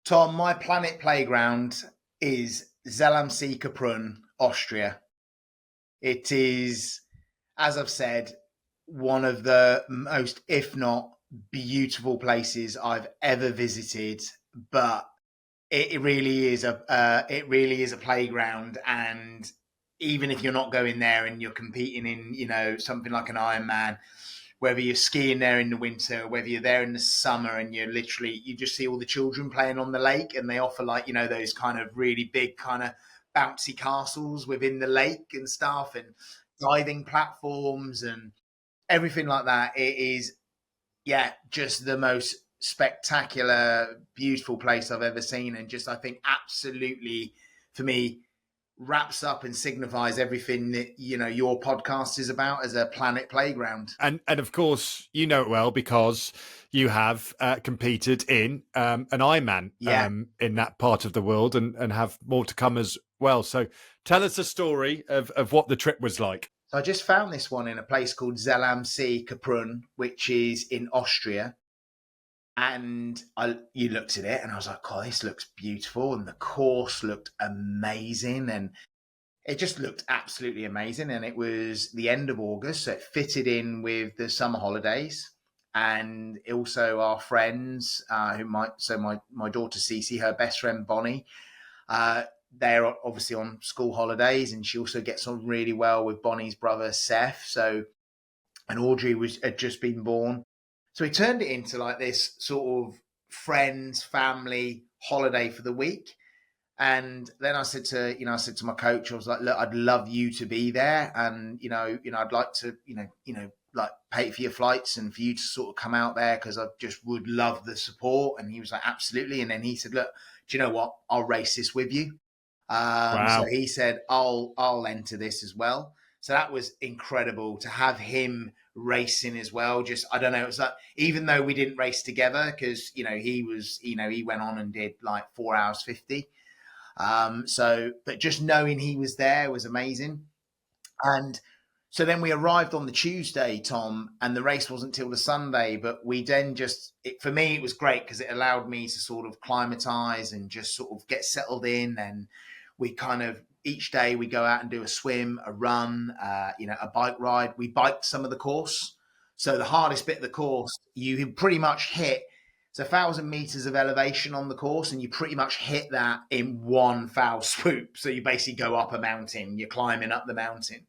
Tom, my planet playground is Zell Am See, Austria. It is, as I've said, one of the most, if not beautiful places I've ever visited. But it really is a playground, and even if you're not going there and you're competing in something like an Ironman, whether you're skiing there in the winter, whether you're there in the summer, and you just see all the children playing on the lake, and they offer those kind of really big kind of bouncy castles within the lake and stuff, and diving platforms and everything like that. It is, yeah, just the most spectacular, beautiful place I've ever seen. And just, I think, absolutely, for me, wraps up and signifies everything that your podcast is about as a planet playground. And of course, you know it well because you have competed in an Ironman in that part of the world, and have more to come as well. So tell us the story of what the trip was like. So I just found this one in a place called Zell Am See, which is in Austria. And you looked at it and I was like, oh, this looks beautiful. And the course looked amazing. And it just looked absolutely amazing. And it was the end of August, so it fitted in with the summer holidays. And also our friends, my daughter Cece, her best friend Bonnie, they're obviously on school holidays, and she also gets on really well with Bonnie's brother Seth. So, and Audrey had just been born. So we turned it into like this sort of friends, family holiday for the week. And then I said to my coach, I was like, look, I'd love you to be there. And, I'd like to, like pay for your flights and for you to sort of come out there, because I just would love the support. And he was like, absolutely. And then he said, look, do you know what? I'll race this with you. Wow. So he said, I'll enter this as well. So that was incredible to have him racing as well. Just, I don't know, it was like, even though we didn't race together, because he went on and did like 4 hours 50. But just knowing he was there was amazing. And so then we arrived on the Tuesday, Tom, and the race wasn't till the Sunday. But we then for me, it was great because it allowed me to sort of climatize and just sort of get settled in. And we kind of, each day we go out and do a swim, a run, a bike ride. We biked some of the course. So the hardest bit of the course, you pretty much hit, it's 1,000 meters of elevation on the course, and you pretty much hit that in one foul swoop. So you basically go up a mountain, you're climbing up the mountain.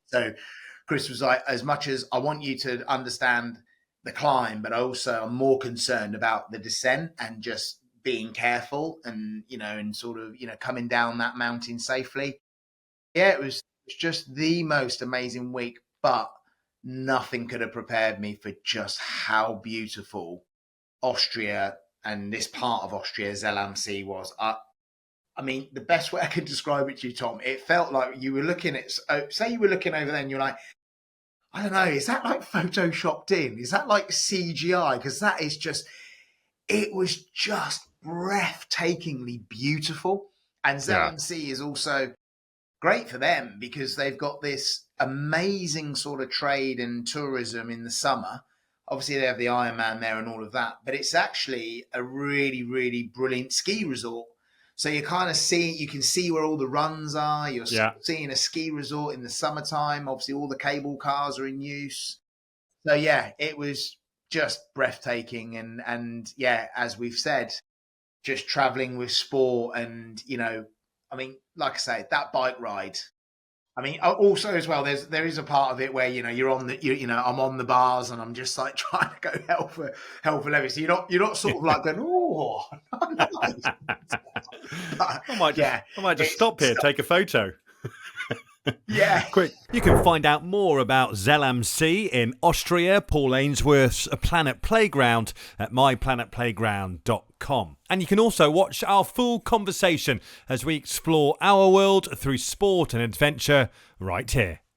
So Chris was like, as much as I want you to understand the climb, but also I'm more concerned about the descent and just being careful and, and sort of, coming down that mountain safely. Yeah, it was just the most amazing week, but nothing could have prepared me for just how beautiful Austria and this part of Austria, Zell Am See, was. I mean, the best way I can describe it to you, Tom, it felt like you were looking at, say you were looking over there and you're like, I don't know, is that like photoshopped in? Is that like CGI? Because that is just, it was just breathtakingly beautiful. And Zell Am See is also great for them because they've got this amazing sort of trade and tourism in the summer. Obviously, they have the Ironman there and all of that, but it's actually a really, really brilliant ski resort. So you kind of you can see where all the runs are. You're seeing a ski resort in the summertime. Obviously, all the cable cars are in use. So yeah, it was just breathtaking. And yeah, as we've said, just traveling with sport. And, I mean, like I say, that bike ride, I mean, also as well, there is a part of it where, you're on I'm on the bars and I'm just like trying to go hell for leather. So you're not sort of like going, oh, nice. I might just stop here, take a photo. Yeah. Quick. You can find out more about Zell Am See in Austria, Paul Ainsworth's Planet Playground, at myplanetplayground.com. And you can also watch our full conversation as we explore our world through sport and adventure right here.